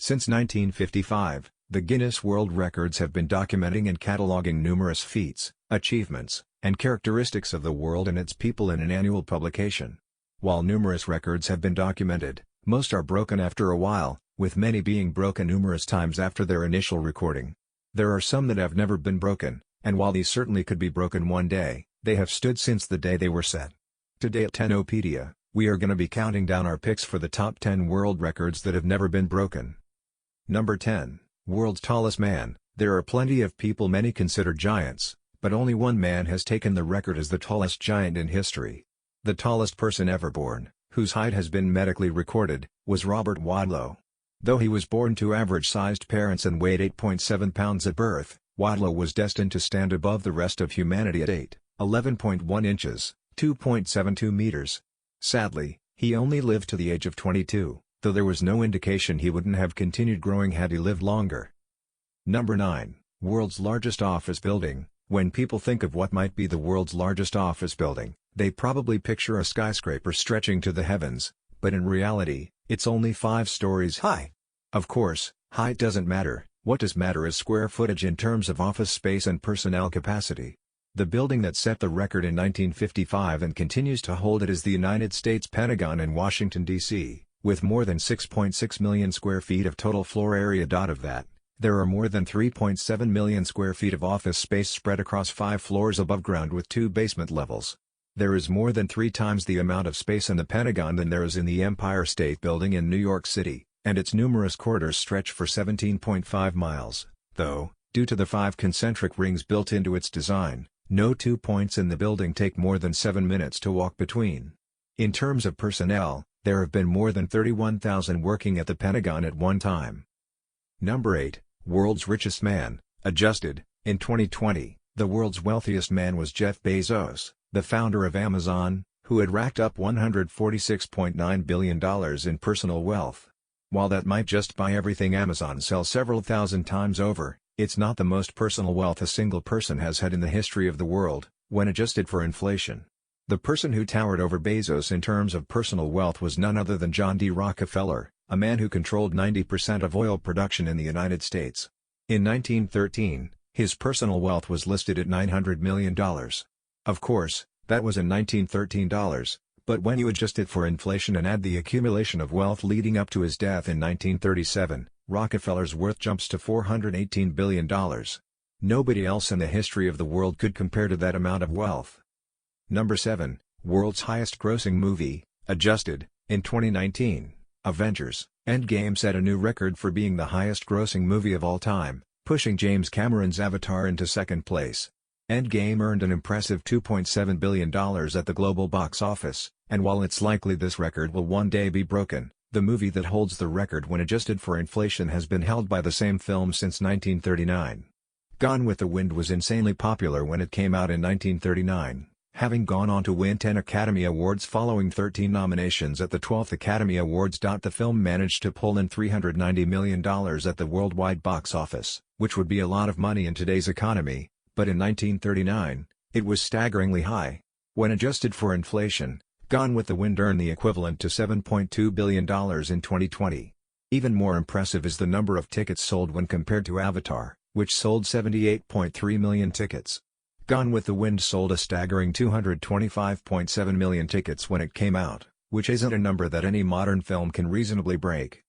Since 1955, the Guinness World Records have been documenting and cataloging numerous feats, achievements, and characteristics of the world and its people in an annual publication. While numerous records have been documented, most are broken after a while, with many being broken numerous times after their initial recording. There are some that have never been broken, and while these certainly could be broken one day, they have stood since the day they were set. Today at Tennopedia, we are gonna be counting down our picks for the top 10 world records that have never been broken. Number 10, World's Tallest Man. There are plenty of people many consider giants, but only one man has taken the record as the tallest giant in history. The tallest person ever born, whose height has been medically recorded, was Robert Wadlow. Though he was born to average-sized parents and weighed 8.7 pounds at birth, Wadlow was destined to stand above the rest of humanity at 11.1 inches, 2.72 meters. Sadly, he only lived to the age of 22, though there was no indication he wouldn't have continued growing had he lived longer. Number 9, World's Largest Office Building. When people think of what might be the world's largest office building, they probably picture a skyscraper stretching to the heavens, but in reality, it's only 5 stories high. Of course, height doesn't matter, what does matter is square footage in terms of office space and personnel capacity. The building that set the record in 1955 and continues to hold it is the United States Pentagon in Washington, D.C., with more than 6.6 million square feet of total floor area. Of that, there are more than 3.7 million square feet of office space spread across 5 floors above ground with 2 basement levels. There is more than 3 times the amount of space in the Pentagon than there is in the Empire State Building in New York City, and its numerous corridors stretch for 17.5 miles, though, due to the 5 concentric rings built into its design, no 2 points in the building take more than 7 minutes to walk between. In terms of personnel, there have been more than 31,000 working at the Pentagon at one time. Number 8, World's Richest Man. Adjusted. In 2020, the world's wealthiest man was Jeff Bezos, the founder of Amazon, who had racked up $146.9 billion in personal wealth. While that might just buy everything Amazon sells several thousand times over, it's not the most personal wealth a single person has had in the history of the world, when adjusted for inflation. The person who towered over Bezos in terms of personal wealth was none other than John D. Rockefeller, a man who controlled 90% of oil production in the United States. In 1913, his personal wealth was listed at $900 million. Of course, that was in 1913 dollars, but when you adjust it for inflation and add the accumulation of wealth leading up to his death in 1937, Rockefeller's worth jumps to $418 billion. Nobody else in the history of the world could compare to that amount of wealth. Number 7, World's Highest Grossing Movie. Adjusted. In 2019, Avengers: Endgame set a new record for being the highest grossing movie of all time, pushing James Cameron's Avatar into second place. Endgame earned an impressive $2.7 billion at the global box office, and while it's likely this record will one day be broken, the movie that holds the record when adjusted for inflation has been held by the same film since 1939. Gone with the Wind was insanely popular when it came out in 1939, having gone on to win 10 Academy Awards following 13 nominations at the 12th Academy Awards. The film managed to pull in $390 million at the worldwide box office, which would be a lot of money in today's economy, but in 1939, it was staggeringly high. When adjusted for inflation, Gone with the Wind earned the equivalent to $7.2 billion in 2020. Even more impressive is the number of tickets sold when compared to Avatar, which sold 78.3 million tickets. Gone with the Wind sold a staggering 225.7 million tickets when it came out, which isn't a number that any modern film can reasonably break.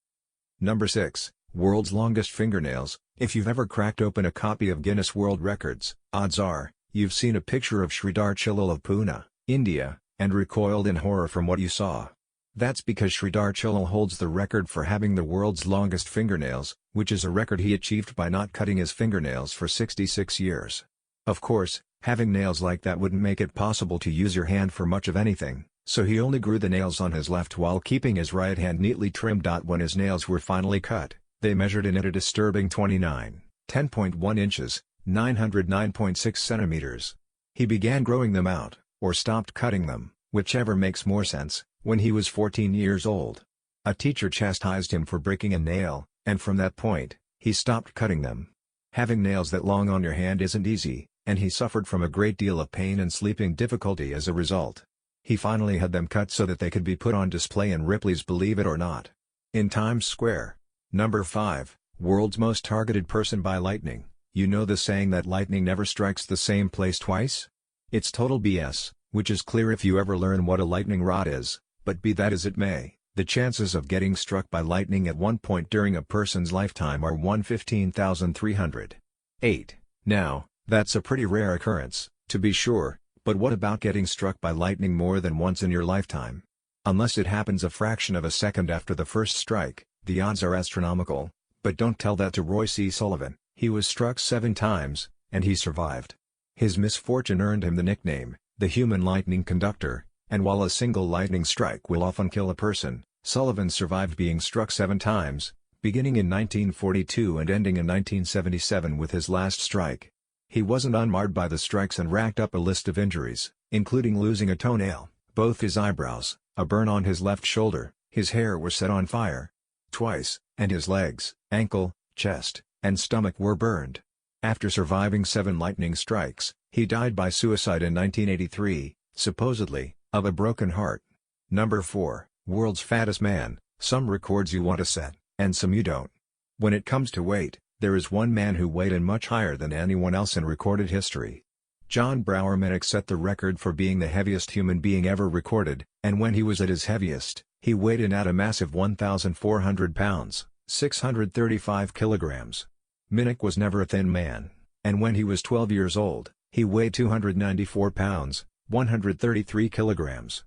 Number 6, World's Longest Fingernails. If you've ever cracked open a copy of Guinness World Records, odds are, you've seen a picture of Sridhar Chillal of Pune, India, and recoiled in horror from what you saw. That's because Sridhar Chillal holds the record for having the world's longest fingernails, which is a record he achieved by not cutting his fingernails for 66 years. Of course, having nails like that wouldn't make it possible to use your hand for much of anything, so he only grew the nails on his left while keeping his right hand neatly trimmed. When his nails were finally cut, they measured in at a disturbing 10.1 inches, 909.6 centimeters. He began growing them out, or stopped cutting them, whichever makes more sense, when he was 14 years old. A teacher chastised him for breaking a nail, and from that point, he stopped cutting them. Having nails that long on your hand isn't easy, and he suffered from a great deal of pain and sleeping difficulty as a result. He finally had them cut so that they could be put on display in Ripley's Believe It or Not. In Times Square. Number 5, world's most targeted person by lightning. You know the saying that lightning never strikes the same place twice? It's total BS, which is clear if you ever learn what a lightning rod is, but be that as it may, the chances of getting struck by lightning at one point during a person's lifetime are 1/15,308. Now, that's a pretty rare occurrence, to be sure, but what about getting struck by lightning more than once in your lifetime? Unless it happens a fraction of a second after the first strike, the odds are astronomical, but don't tell that to Roy C. Sullivan. He was struck 7 times, and he survived. His misfortune earned him the nickname, the human lightning conductor, and while a single lightning strike will often kill a person, Sullivan survived being struck 7 times, beginning in 1942 and ending in 1977 with his last strike. He wasn't unmarred by the strikes and racked up a list of injuries, including losing a toenail, both his eyebrows, a burn on his left shoulder, his hair was set on fire twice, and his legs, ankle, chest, and stomach were burned. After surviving 7 lightning strikes, he died by suicide in 1983, supposedly, of a broken heart. Number 4, world's fattest man. Some records you want to set, and some you don't. When it comes to weight, there is one man who weighed in much higher than anyone else in recorded history. John Browermanick set the record for being the heaviest human being ever recorded, and when he was at his heaviest, he weighed in at a massive 1,400 pounds, 635 kilograms. Minnick was never a thin man, and when he was 12 years old, he weighed 294 pounds, 133 kilograms.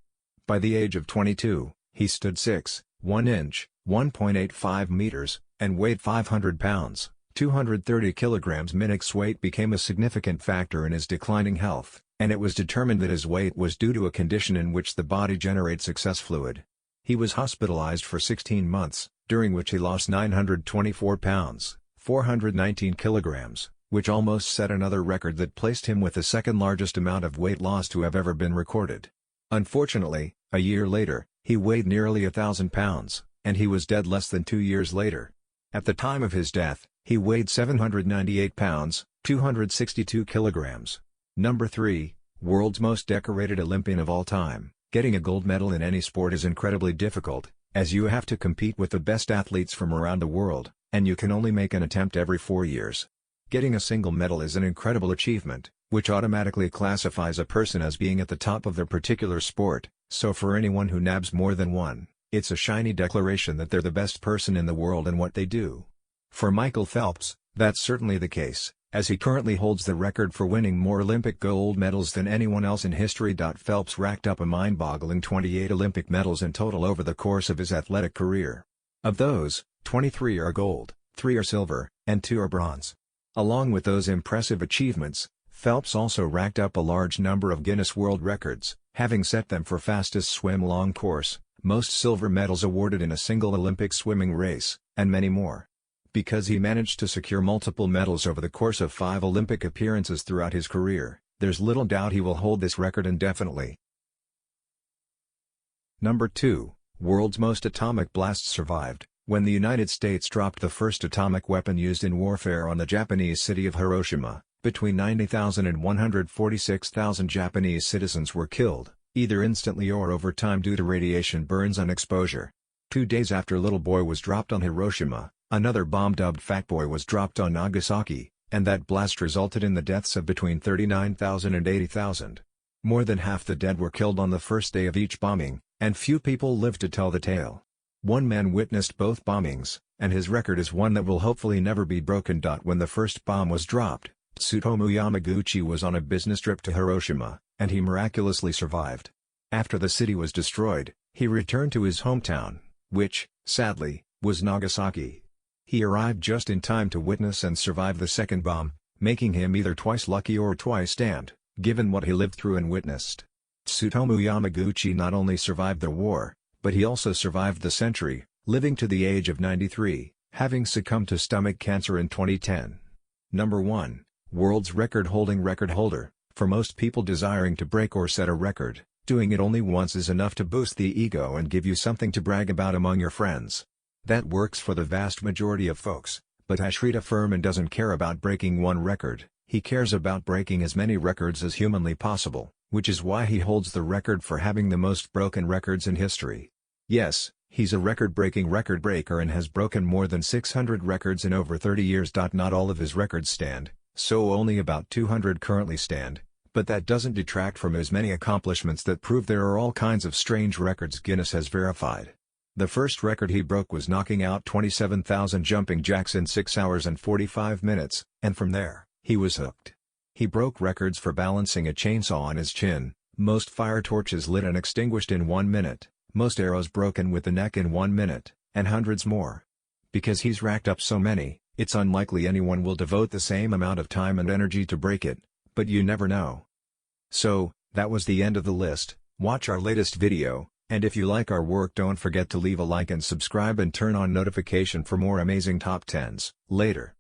By the age of 22, he stood 6'1" 1.85 meters, and weighed 500 pounds, 230 kilograms. Minnick's weight became a significant factor in his declining health, and it was determined that his weight was due to a condition in which the body generates excess fluid. He was hospitalized for 16 months, during which he lost 924 pounds, 419 kilograms, which almost set another record that placed him with the second largest amount of weight loss to have ever been recorded. Unfortunately, a year later, he weighed nearly 1,000 pounds, and he was dead less than 2 years later. At the time of his death, he weighed 798 pounds, 262 kilograms. Number 3, world's most decorated Olympian of all time. Getting a gold medal in any sport is incredibly difficult, as you have to compete with the best athletes from around the world, and you can only make an attempt every 4 years. Getting a single medal is an incredible achievement, which automatically classifies a person as being at the top of their particular sport, so for anyone who nabs more than one, it's a shiny declaration that they're the best person in the world in what they do. For Michael Phelps, that's certainly the case, as he currently holds the record for winning more Olympic gold medals than anyone else in history. Phelps racked up a mind-boggling 28 Olympic medals in total over the course of his athletic career. Of those, 23 are gold, 3 are silver, and 2 are bronze. Along with those impressive achievements, Phelps also racked up a large number of Guinness World Records, having set them for fastest swim long course, most silver medals awarded in a single Olympic swimming race, and many more. Because he managed to secure multiple medals over the course of 5 Olympic appearances throughout his career, there's little doubt he will hold this record indefinitely. Number 2, world's most atomic blasts survived. When the United States dropped the first atomic weapon used in warfare on the Japanese city of Hiroshima, between 90,000 and 146,000 Japanese citizens were killed, either instantly or over time due to radiation burns and exposure. 2 days after Little Boy was dropped on Hiroshima, another bomb dubbed Fat Boy was dropped on Nagasaki, and that blast resulted in the deaths of between 39,000 and 80,000. More than half the dead were killed on the first day of each bombing, and few people lived to tell the tale. One man witnessed both bombings, and his record is one that will hopefully never be broken. When the first bomb was dropped, Tsutomu Yamaguchi was on a business trip to Hiroshima, and he miraculously survived. After the city was destroyed, he returned to his hometown, which, sadly, was Nagasaki. He arrived just in time to witness and survive the second bomb, making him either twice lucky or twice damned, given what he lived through and witnessed. Tsutomu Yamaguchi not only survived the war, but he also survived the century, living to the age of 93, having succumbed to stomach cancer in 2010. Number 1, world's record-holding record holder. For most people desiring to break or set a record, doing it only once is enough to boost the ego and give you something to brag about among your friends. That works for the vast majority of folks, but Ashrita Furman doesn't care about breaking one record, he cares about breaking as many records as humanly possible, which is why he holds the record for having the most broken records in history. Yes, He's a record-breaking record breaker and has broken more than 600 records in over 30 years. Not all of his records stand, so only about 200 currently stand, but that doesn't detract from his many accomplishments that prove there are all kinds of strange records Guinness has verified. The first record he broke was knocking out 27,000 jumping jacks in 6 hours and 45 minutes, and from there, he was hooked. He broke records for balancing a chainsaw on his chin, most fire torches lit and extinguished in 1 minute, most arrows broken with the neck in 1 minute, and hundreds more. Because he's racked up so many, it's unlikely anyone will devote the same amount of time and energy to break it, but you never know. So, that was the end of the list. Watch our latest video, and if you like our work don't forget to leave a like and subscribe and turn on notification for more amazing top 10s. Later.